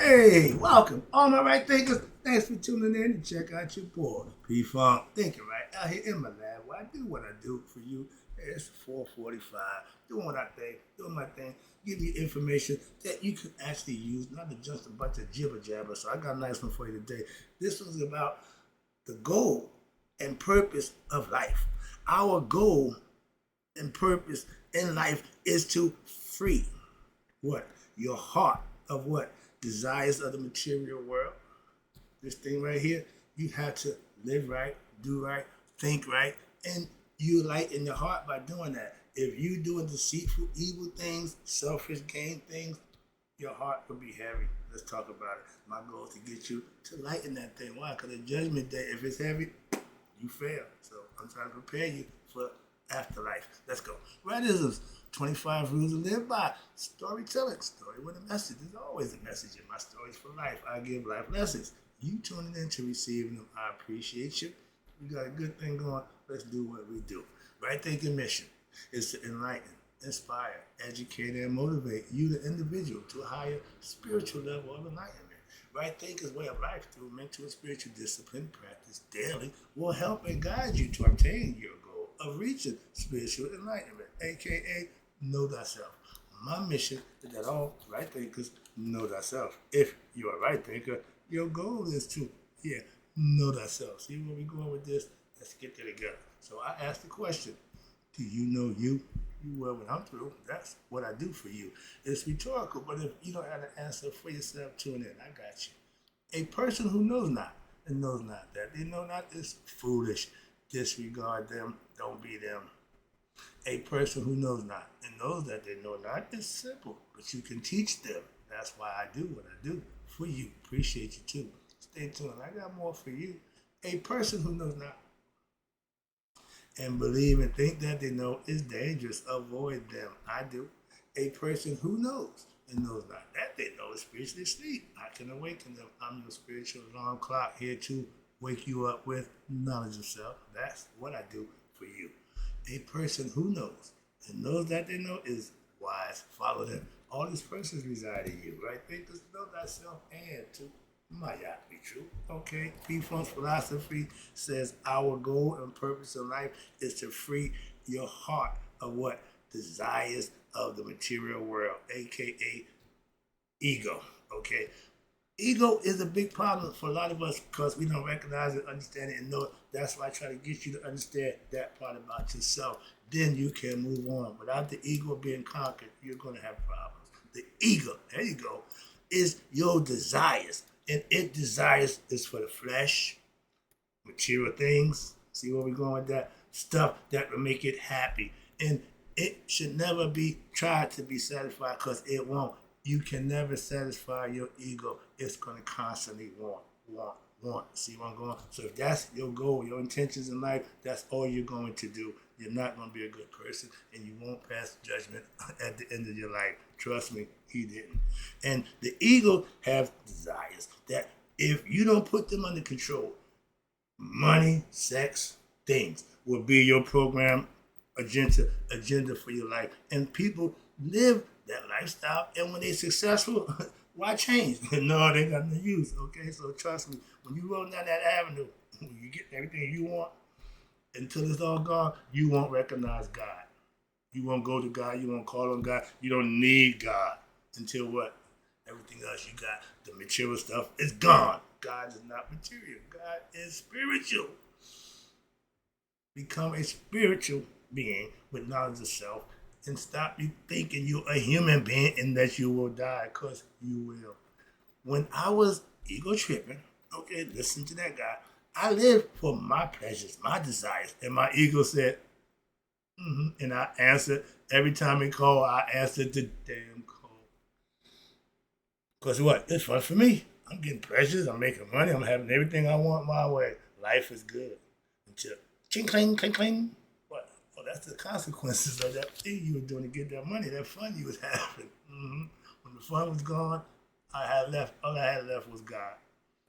Hey, welcome. All my right thinkers, thanks for tuning in to check out your boy, P-Funk. Thinking right out here in my lab where I do what I do for you. It's 4:45, doing what I think, doing my thing, give you information that you can actually use, not just a bunch of jibber jabber. So I got a nice one for you today. This was about the goal and purpose of life. Our goal and purpose in life is to free what? Your heart of what? Desires of the material world. This thing right here, you have to live right, do right, think right, and you lighten your heart by doing that. If you doing deceitful, evil things, selfish gain things, your heart will be heavy. Let's talk about it. My goal is to get you to lighten that thing. Why? Because the judgment day, if it's heavy, you fail. So I'm trying to prepare you for afterlife. Let's go. Right is 25 rules to live by. Storytelling. Story with a message. There's always a message in my stories for life. I give life lessons. You tuning in to receiving them. I appreciate you. We got a good thing going. Let's do what we do. Right thinking mission is to enlighten, inspire, educate, and motivate you, the individual, to a higher spiritual level of enlightenment. Right thinking's way of life through mental and spiritual discipline practice daily will help and guide you to obtain your goal of reaching spiritual enlightenment, aka know thyself. My mission is that all right thinkers know thyself. If you're a right thinker, your goal is to, know thyself. See where we're going with this? Let's get there together. So I asked the question, do you know you? You will when I'm through. That's what I do for you. It's rhetorical, but if you don't have an answer for yourself, tune in. I got you. A person who knows not and knows not that they know not is foolish. Disregard them. Don't be them. A person who knows not and knows that they know not is simple, but you can teach them. That's why I do what I do for you. Appreciate you too. Stay tuned. I got more for you. A person who knows not and believe and think that they know is dangerous. Avoid them. I do. A person who knows and knows not that they know is spiritually asleep. I can awaken them. I'm your spiritual alarm clock here to wake you up with knowledge of self. That's what I do for you. A person who knows and knows that they know is wise. Follow them. All these persons reside in you, right? Thinkers know thyself and to might not be true. Okay, P-Funk's philosophy says our goal and purpose in life is to free your heart of what? Desires of the material world, aka ego. Okay, ego is a big problem for a lot of us because we don't recognize it, understand it, and know it. That's why I try to get you to understand that part about yourself. Then you can move on. Without the ego being conquered, you're going to have problems. The ego, there you go, is your desires. And it desires is for the flesh, material things. See where we're going with that? Stuff that will make it happy. And it should never be tried to be satisfied because it won't. You can never satisfy your ego. It's going to constantly want. See where I'm going? So if that's your goal, your intentions in life, that's all you're going to do. You're not going to be a good person and you won't pass judgment at the end of your life. Trust me, he didn't. And the ego has desires that if you don't put them under control, money, sex, things will be your program agenda for your life. And people live that lifestyle, and when they're successful, why change? No, they got no use. Okay, so trust me, when you roll down that avenue, you get everything you want, until it's all gone, you won't recognize God. You won't go to God. You won't call on God. You don't need God until what? Everything else you got, the material stuff, is gone. God is not material. God is spiritual. Become a spiritual being with knowledge of self and stop you thinking you're a human being and that you will die, because you will. When I was ego tripping, okay, listen to that guy, I lived for my pleasures, my desires, and my ego said, and I answered every time he called. I answered the damn call. Because what? It's fun for me. I'm getting pleasures. I'm making money. I'm having everything I want my way. Life is good. Until ching, cling, cling, cling. What? Well, that's the consequences of that thing you were doing to get that money, that fun you was having. When the fun was gone, all I had left was God.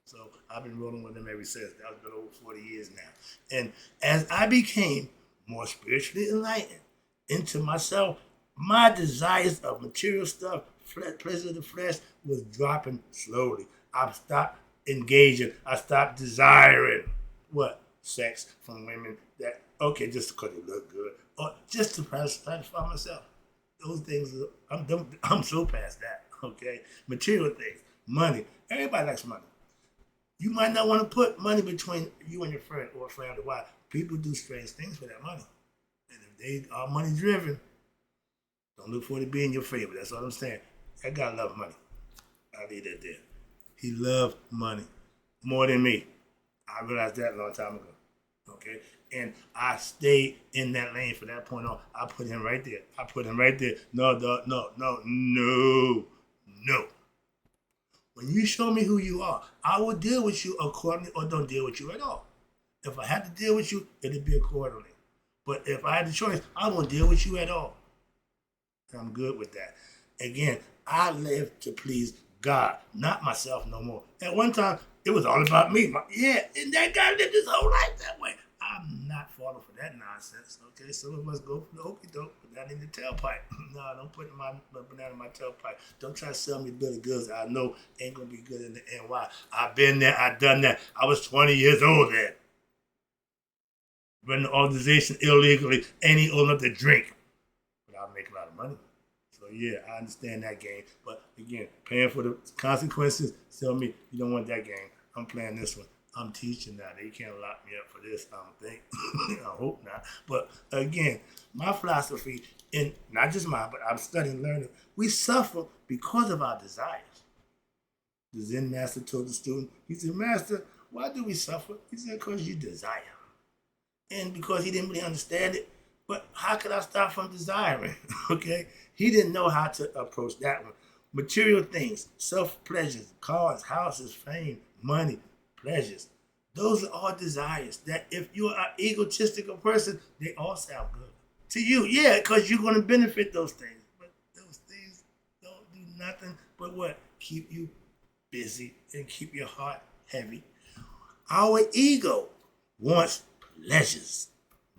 So I've been rolling with him ever since. That was been over 40 years now. And as I became more spiritually enlightened into myself, my desires of material stuff pleasure of the flesh was dropping slowly. I stopped engaging. I stopped desiring what? Sex from women that, okay, just because they look good or just to satisfy myself. Those things, I'm so past that, okay? Material things, money. Everybody likes money. You might not want to put money between you and your friend or a friend or wife. People do strange things for that money. And if they are money driven, don't look for it to be in your favor. That's all I'm saying. That guy love money. I'll leave that there. He loved money more than me. I realized that a long time ago. Okay? And I stayed in that lane from that point on. I put him right there. No, no. When you show me who you are, I will deal with you accordingly or don't deal with you at all. If I had to deal with you, it'd be accordingly. But if I had the choice, I won't deal with you at all. And I'm good with that. Again, I live to please God, not myself no more. At one time, it was all about me. And that guy lived his whole life that way. I'm not falling for that nonsense. Okay, some of us go for the okey doke, put that in the tailpipe. No, don't put my banana in my tailpipe. Don't try to sell me bill of goods I know ain't gonna be good in the end. Why? I've been there, I've done that. I was 20 years old then. Running the organization illegally, ain't even old enough to drink. But I'll make a lot of money. So yeah, I understand that game. But again, paying for the consequences, tell me you don't want that game. I'm playing this one. I'm teaching now. They can't lock me up for this, I don't think. I hope not. But again, my philosophy, and not just mine, but I'm studying, learning, we suffer because of our desires. The Zen master told the student, he said, Master, why do we suffer? He said, because you desire. And because he didn't really understand it, but how could I stop from desiring? Okay? He didn't know how to approach that one. Material things, self-pleasures, cars, houses, fame, money, pleasures. Those are all desires that if you're an egotistical person, they all sound good. To you, yeah, because you're going to benefit those things. But those things don't do nothing but what? Keep you busy and keep your heart heavy. Our ego wants pleasures,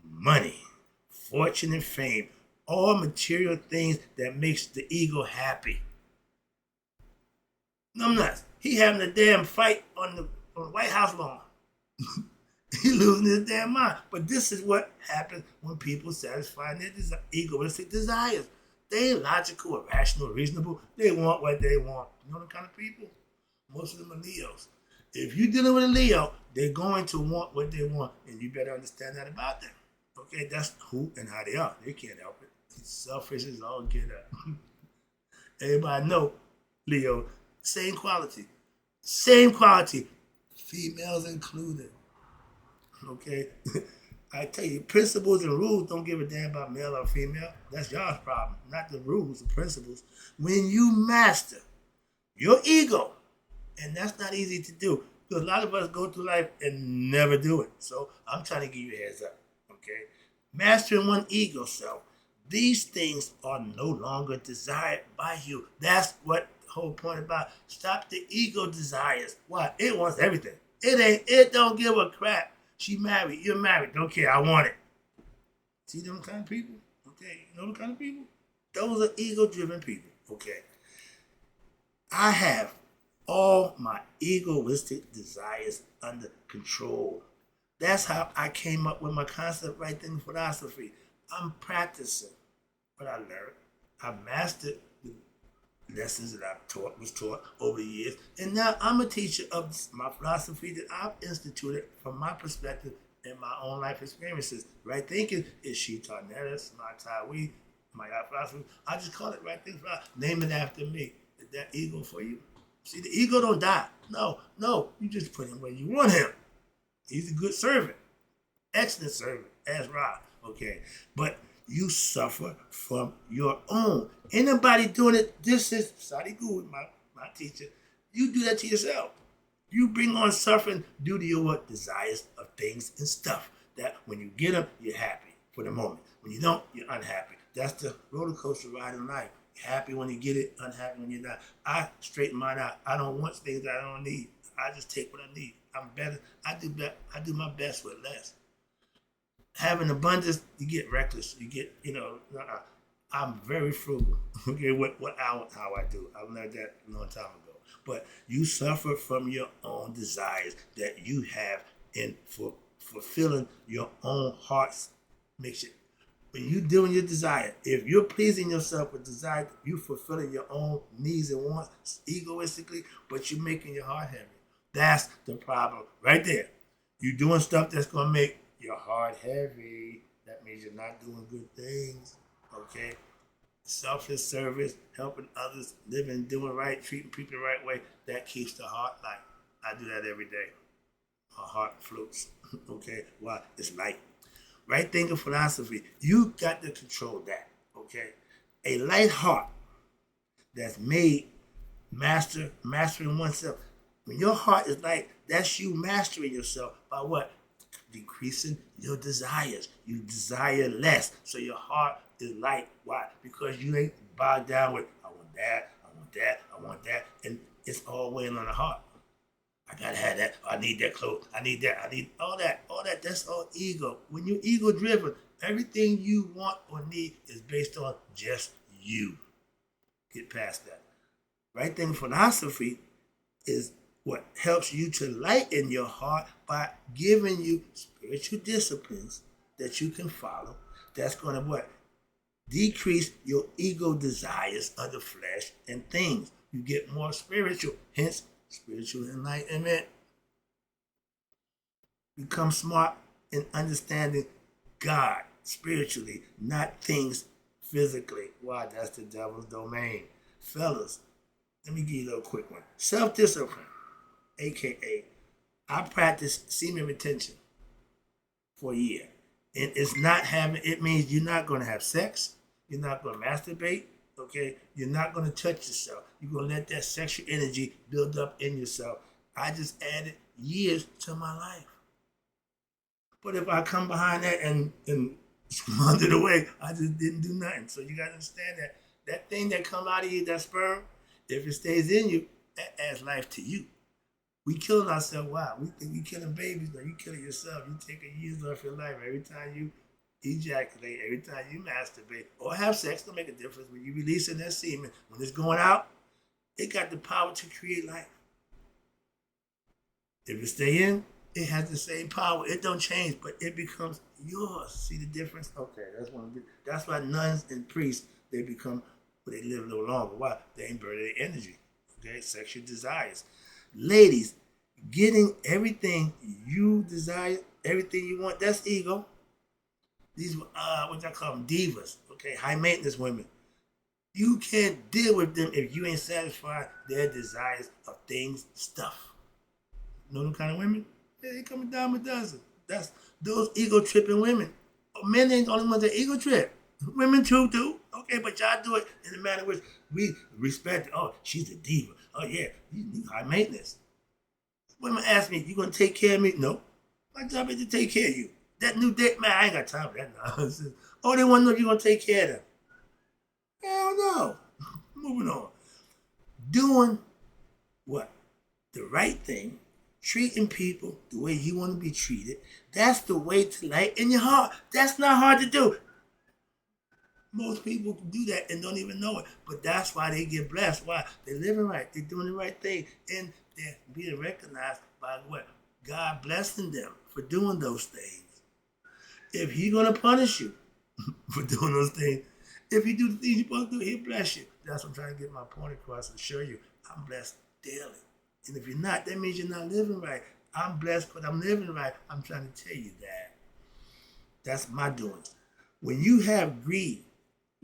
money, fortune and fame, all material things that makes the ego happy. No, I'm not. He having a damn fight on the White House lawn. He losing his damn mind. But this is what happens when people satisfy their egoistic desires. They ain't logical, rational, reasonable. They want what they want. You know the kind of people? Most of them are Leos. If you're dealing with a Leo, they're going to want what they want, and you better understand that about them. Okay, that's who and how they are. They can't help it. It's selfish as all get up. Everybody know Leo, same quality. Same quality. Females included. Okay? I tell you, principles and rules don't give a damn about male or female. That's y'all's problem, not the rules, the principles. When you master your ego, and that's not easy to do, because a lot of us go through life and never do it. So I'm trying to give you a heads up, okay? Mastering one ego self. These things are no longer desired by you. That's what the whole point about. Stop the ego desires. Why? It wants everything. It don't give a crap. She married, you're married. Don't care, I want it. See them kind of people? Okay, you know the kind of people? Those are ego-driven people, okay? I have all my egoistic desires under control. That's how I came up with my concept right thinking philosophy. I'm practicing what I learned. I mastered the lessons that was taught over the years. And now I'm a teacher of my philosophy that I've instituted from my perspective and my own life experiences. Right thinking is Shaitanetta, my Taiwi, my philosophy. I just call it right thinking. Name it after me. Is that ego for you? See, the ego don't die. No, you just put him where you want him. He's a good servant. Excellent servant, as Ra. Okay. But you suffer from your own. Anybody doing it, this is Sadhguru, my teacher. You do that to yourself. You bring on suffering due to your desires of things and stuff. That when you get them, you're happy for the moment. When you don't, you're unhappy. That's the roller coaster ride in life. Happy when you get it, unhappy when you're not. I straighten mine out. I don't want things that I don't need. I just take what I need. I'm better. I do my best with less. Having abundance, you get reckless. You get, I'm very frugal. Okay, how I do. I learned that a long time ago. But you suffer from your own desires that you have in for fulfilling your own heart's mission. When you doing your desire, if you're pleasing yourself with desire, you fulfilling your own needs and wants egoistically, but you're making your heart heavy. That's the problem right there. You're doing stuff that's gonna make your heart heavy. That means you're not doing good things. Okay? Selfless service, helping others, living, doing right, treating people the right way, that keeps the heart light. I do that every day. My heart floats. Okay? Why? It's light. Right thinking philosophy, you got to control that. Okay? A light heart that's made mastering oneself. When your heart is light, that's you mastering yourself by what? Decreasing your desires. You desire less, so your heart is light. Why? Because you ain't bogged down with I want that, I want that, I want that, and it's all weighing on the heart. I gotta have that. I need that clothes. I need that. I need all that. All that. That's all ego. When you're ego driven, everything you want or need is based on just you. Get past that. Right thing philosophy is what helps you to lighten your heart by giving you spiritual disciplines that you can follow. That's going to what? Decrease your ego desires of the flesh and things. You get more spiritual, hence spiritual enlightenment. Become smart in understanding God spiritually, not things physically. Why? That's the devil's domain. Fellas, let me give you a little quick one. Self-discipline, aka I practiced semen retention for a year. And it's not having, it means you're not going to have sex, you're not going to masturbate, okay? You're not going to touch yourself. You're going to let that sexual energy build up in yourself. I just added years to my life. But if I come behind that and squander it away, I just didn't do nothing. So you got to understand that that thing that come out of you, that sperm, if it stays in you, that adds life to you. We killing ourselves. Why? We think we killing babies. No, you killing yourself. You taking years off your life every time you ejaculate, every time you masturbate or have sex. Don't make a difference. When you releasing that semen, when it's going out, it got the power to create life. If it stay in, it has the same power. It don't change, but it becomes yours. See the difference? Okay, that's why nuns and priests, they become, well, they live a little longer. Why? They ain't burning their energy. Okay, sexual desires. Ladies, getting everything you desire, everything you want, that's ego. These, what I call them, divas, okay, high maintenance women. You can't deal with them if you ain't satisfied their desires of things, stuff. You know them kind of women? Yeah, they coming down a dozen. That's those ego tripping women. Men ain't the only ones that ego trip. Women too do. Okay, but y'all do it in a manner which we respect. Oh, she's a diva. Oh yeah, you need high maintenance. Women ask me, you gonna take care of me? No. My job is to take care of you. That new date, man, I ain't got time for that nonsense. Oh, they wanna know if you're gonna take care of them. Hell no. Moving on. Doing what? The right thing. Treating people the way you want to be treated. That's the way to lighten your heart. That's not hard to do. Most people can do that and don't even know it. But that's why they get blessed. Why? They're living right. They're doing the right thing. And they're being recognized by what? God blessing them for doing those things. If He's going to punish you for doing those things, if you do the things you're supposed to do, He'll bless you. That's what I'm trying to get my point across and show you. I'm blessed daily. And if you're not, that means you're not living right. I'm blessed, but I'm living right. I'm trying to tell you that. That's my doings. When you have greed,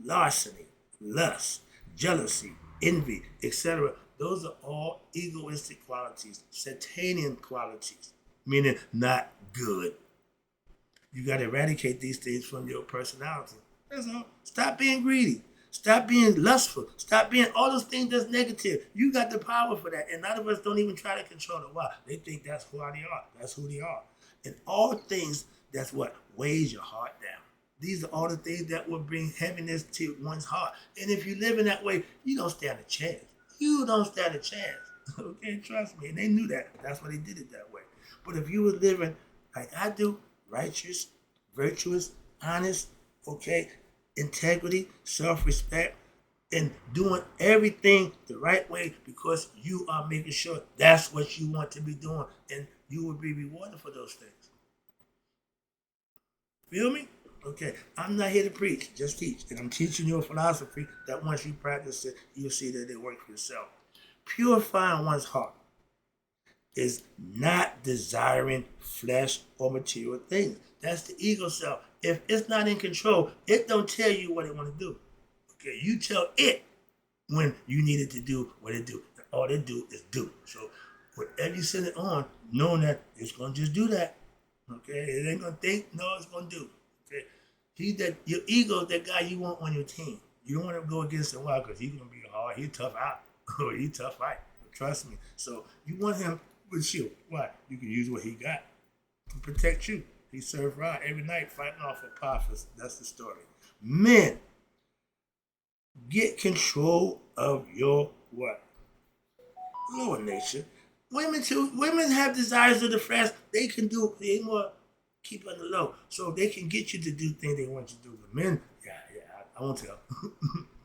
larceny, lust, jealousy, envy, etc., those are all egoistic qualities, Satanian qualities, meaning not good. You got to eradicate these things from your personality. That's all. Stop being greedy. Stop being lustful. Stop being all those things that's negative. You got the power for that. And a lot of us don't even try to control it. Why? They think that's who they are. That's who they are. And all things, that's what weighs your heart down. These are all the things that will bring heaviness to one's heart. And if you live in that way, you don't stand a chance. You don't stand a chance. Okay, trust me. And they knew that. That's why they did it that way. But if you were living like I do, righteous, virtuous, honest, okay, integrity, self-respect, and doing everything the right way because you are making sure that's what you want to be doing, and you will be rewarded for those things. Feel me? Okay, I'm not here to preach, just teach. And I'm teaching you a philosophy that once you practice it, you'll see that it works for yourself. Purifying one's heart is not desiring flesh or material things. That's the ego self. If it's not in control, it don't tell you what it want to do. Okay, you tell it when you need it to do what it do. And all it do is do. So whatever you set it on, knowing that it's gonna just do that. Okay, it ain't gonna think. No, it's gonna do. Okay, your ego is that guy you want on your team. You don't want to go against him. Why? Because he's gonna be hard. He's tough out. Or he's tough fight. Trust me. So you want him with you. Why? You can use what he got to protect you. He served Rod every night fighting off Apophis. That's the story. Men, get control of your what? Lower nature. Women too. Women have desires of the flesh. They can do. They more keep on the low, so they can get you to do things they want you to do. But men, yeah, I won't tell.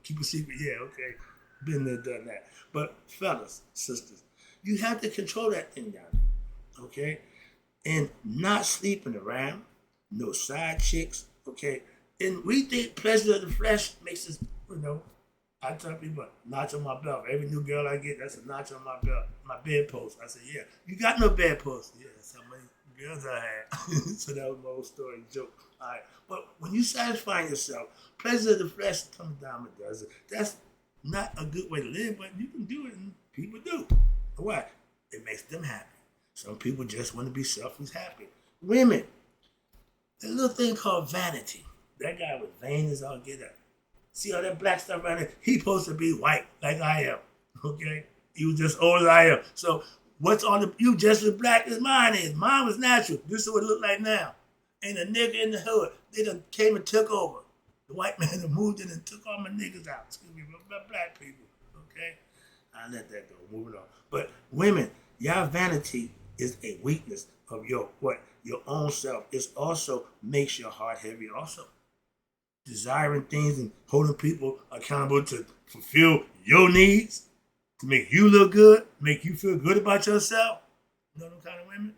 Keep a secret. Yeah, okay. Been there, done that. But fellas, sisters, you have to control that thing down there, okay? And not sleeping around, no side chicks, okay? And we think pleasure of the flesh makes us, I tell people, notch on my belt. Every new girl I get, that's a notch on my belt, my bedpost. I say, yeah, you got no bedpost. Yeah, that's how many girls I had. So that was my old story joke. All right, but when you satisfy yourself, pleasure of the flesh comes down the desert. That's not a good way to live, but you can do it, and people do. Why? It makes them happy. Some people just want to be selfish happy. Women, a little thing called vanity. That guy was vain as all get up. See all that black stuff around there? He supposed to be white like I am. Okay? He was just old as I am. So what's on you just as black as mine is. Mine was natural. This is what it look like now. Ain't a nigga in the hood. They done came and took over. The white man that moved in and took all my niggas out. Excuse me, but black people. Okay? I let that go. Moving on. But women, your vanity is a weakness of your what? Your own self. It also makes your heart heavy also. Desiring things and holding people accountable to fulfill your needs, to make you look good, make you feel good about yourself. You know them kind of women?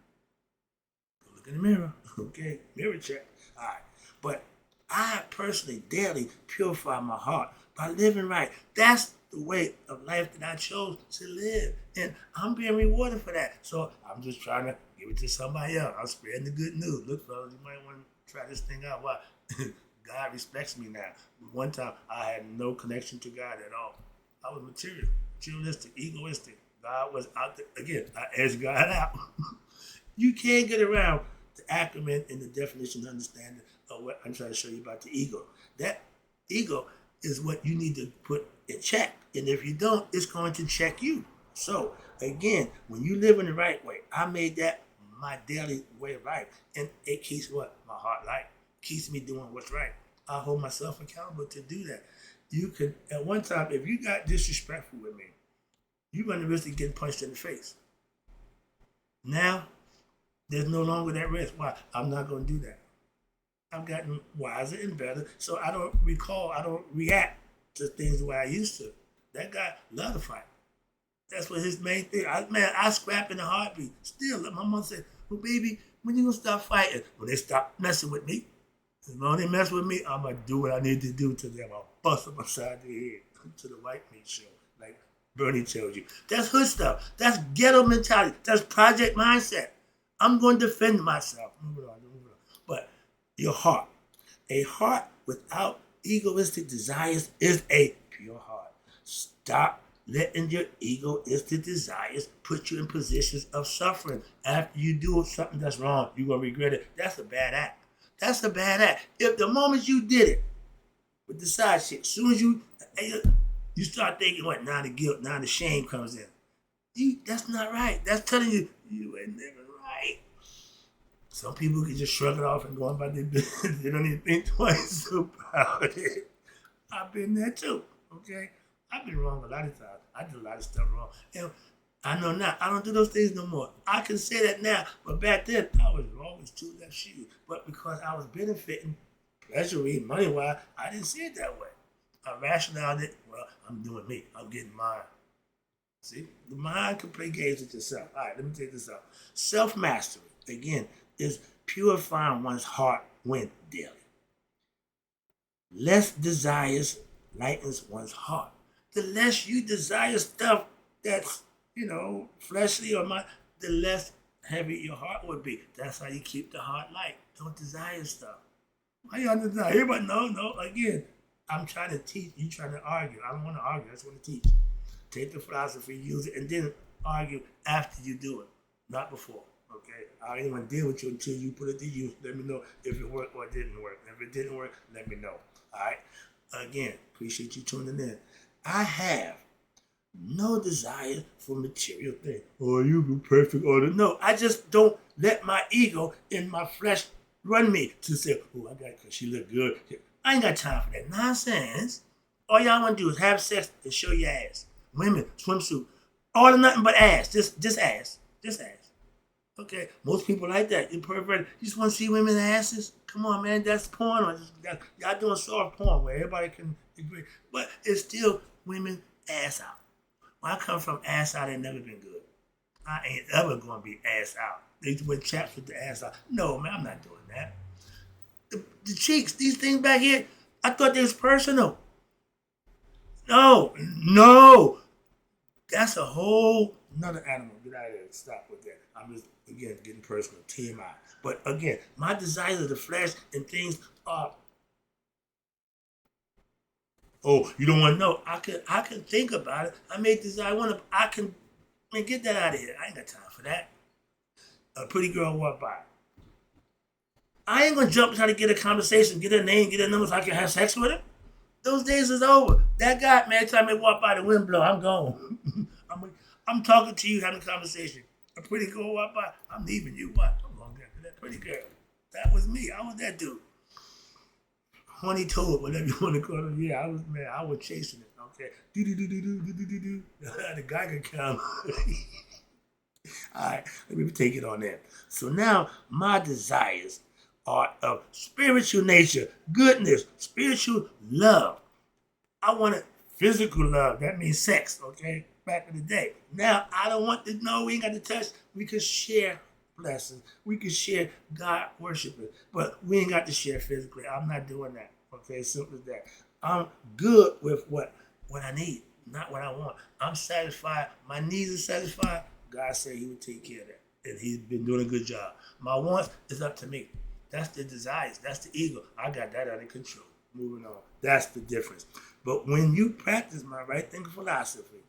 Go look in the mirror. Okay? Mirror check. All right. But I personally daily purify my heart by living right. That's the way of life that I chose to live. And I'm being rewarded for that. So I'm just trying to give it to somebody else. I'm spreading the good news. Look, fellas, you might want to try this thing out. Why? God respects me now. One time, I had no connection to God at all. I was materialistic, egoistic. God was out there. Again, I asked God out. You can't get around the acronym and the definition and understanding of what I'm trying to show you about the ego. That ego is what you need to put in check. And if you don't, it's going to check you. So, again, when you live in the right way, I made that my daily way of life. And it keeps what? My heart light. Keeps me doing what's right. I hold myself accountable to do that. You could, at one time, if you got disrespectful with me, you run the risk of getting punched in the face. Now, there's no longer that risk. Why? I'm not going to do that. I've gotten wiser and better, so I don't react to things the way I used to. That guy loved to fight. That's what his main thing. I scrap in a heartbeat. Still, my mom said, well, baby, when you going to stop fighting? When they stop messing with me. As long as they mess with me, I'm going to do what I need to do to them. I'll bust them upside their head to the white meat show, like Bernie tells you. That's hood stuff. That's ghetto mentality. That's project mindset. I'm going to defend myself. Move on. But your heart. A heart without egoistic desires is a pure heart. Stop letting your egoistic desires put you in positions of suffering. After you do something that's wrong, you're going to regret it. That's a bad act. That's a bad act. If the moment you did it with the side shit, as soon as you start thinking, what, now the guilt, now the shame comes in. That's not right. That's telling you, you ain't living right. Some people can just shrug it off and go on about their business. They don't even think twice about it. I've been there too, okay? I've been wrong a lot of times. I did a lot of stuff wrong. And I know now, I don't do those things no more. I can say that now, but back then, I was wrong as two left shoes. But because I was benefiting Pleasure, money-wise, I didn't see it that way. I rationalized it. Well, I'm doing me. I'm getting mine. See, the mind can play games with yourself. All right, let me take this out. Self-mastery, again, is purifying one's heart when daily. Less desires lightens one's heart. The less you desire stuff that's, fleshly or mind, the less heavy your heart would be. That's how you keep the heart light. Don't desire stuff. Why y'all desire? Everybody, no. Again, I'm trying to teach. You trying to argue. I don't want to argue. I just want to teach. Take the philosophy, use it, and then argue after you do it, not before. Okay? I ain't want to deal with you until you put it to use. Let me know if it worked or it didn't work. And if it didn't work, let me know. All right? Again, appreciate you tuning in. I have no desire for material things. Oh, you be perfect order. No, I just don't let my ego and my flesh run me to say, oh, I got it because she look good. I ain't got time for that nonsense. All y'all want to do is have sex and show your ass. Women, swimsuit, all or nothing but ass. Just ass. Just ass. Okay, most people like that. You pervert. You just want to see women's asses? Come on, man. That's porn. Y'all doing soft porn where everybody can agree. But it's still women ass out. When I come from ass out, ain't never been good. I ain't ever going to be ass out. They went chaps with the ass out. No, man, I'm not doing that. The cheeks, these things back here, I thought they was personal. No. That's a whole another animal. Get out of there. Stop with that. I'm just, again, getting personal. TMI. But again, my desires of the flesh and things are, oh, you don't want to know. I can think about it. I may desire get that out of here. I ain't got time for that. A pretty girl walk by. I ain't gonna jump and try to get a conversation, get her name, get her number so I can have sex with her. Those days is over. That guy, man, time they walk by the wind blow, I'm gone. I'm talking to you, having a conversation. A pretty girl walk by, I'm leaving you. What? I'm going after that pretty girl. That was me. I was that dude. Honey toad, whatever you want to call it. Yeah, I was chasing it. Okay. Do. The guy could come. All right, let me take it on that. So now my desires are of spiritual nature, goodness, spiritual love. I wanted physical love. That means sex, okay? Back in the day. Now, I don't want to know. We ain't got to touch. We can share blessings. We can share God worshiping. But we ain't got to share physically. I'm not doing that, okay? Simple as that. I'm good with what I need, not what I want. I'm satisfied. My needs are satisfied. God said he would take care of that. And he's been doing a good job. My wants is up to me. That's the desires. That's the ego. I got that under control. Moving on. That's the difference. But when you practice my right thinking philosophy,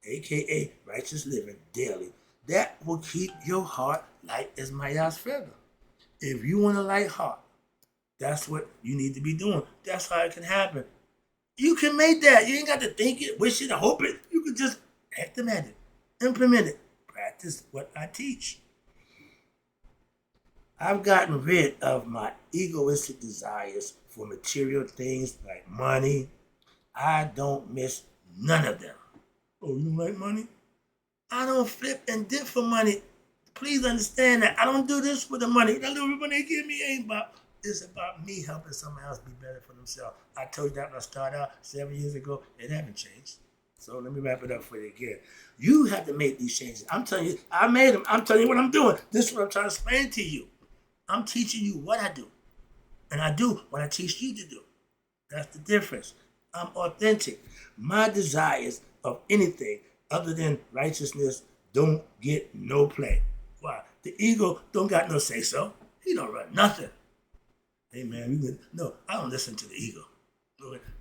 aka righteous living daily, that will keep your heart light as Maya's feather. If you want a light heart, that's what you need to be doing. That's how it can happen. You can make that. You ain't got to think it, wish it, or hope it. You can just implement it. Implement it. Practice what I teach. I've gotten rid of my egoistic desires for material things like money. I don't miss none of them. Oh, you don't like money? I don't flip and dip for money. Please understand that. I don't do this for the money. That little money they give me ain't about. It's about me helping someone else be better for themselves. I told you that when I started out 7 years ago. It hasn't changed. So let me wrap it up for you again. You have to make these changes. I'm telling you, I made them. I'm telling you what I'm doing. This is what I'm trying to explain to you. I'm teaching you what I do. And I do what I teach you to do. That's the difference. I'm authentic. My desires of anything other than righteousness don't get no play. Why? The ego don't got no say so. He don't run nothing. Hey man, no, I don't listen to the ego.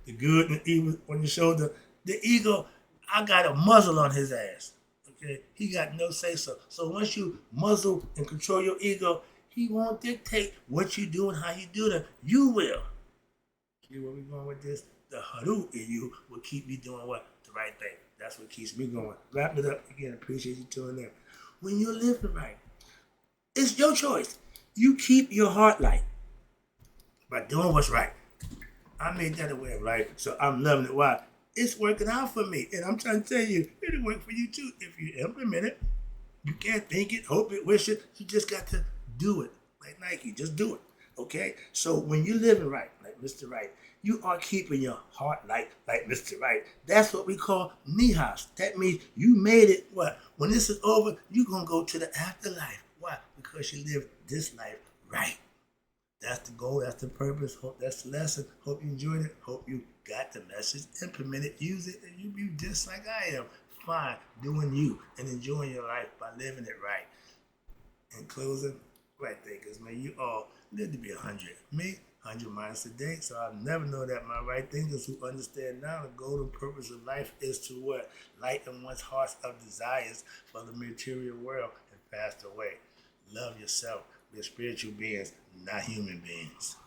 The good and the evil on your shoulder. The ego, I got a muzzle on his ass. Okay? He got no say so. So once you muzzle and control your ego, he won't dictate what you do and how you do them. You will. See where we're going with this? The haru in you will keep me doing what? The right thing. That's what keeps me going. Wrap it up again. Appreciate you tuning in. When you're living right, it's your choice. You keep your heart light by doing what's right. I made that a way of life, so I'm loving it. Why? It's working out for me. And I'm trying to tell you, it'll work for you too if you implement it. You can't think it, hope it, wish it. You just got to do it. Like Nike, just do it. Okay? So when you're living right, like Mr. Right. You are keeping your heart light like Mr. Right. That's what we call nihas. That means you made it. What? When this is over, you're going to go to the afterlife. Why? Because you lived this life right. That's the goal. That's the purpose. Hope that's the lesson. Hope you enjoyed it. Hope you got the message, implement it, use it, and you be just like I am. Fine, doing you and enjoying your life by living it right. In closing, right thinkers, man, you all live to be 100. Me, 100 minus a day, so I'll never know that my right thinkers who understand now the golden purpose of life is to what? Lighten one's hearts of desires for the material world and pass away. Love yourself. We're spiritual beings, not human beings.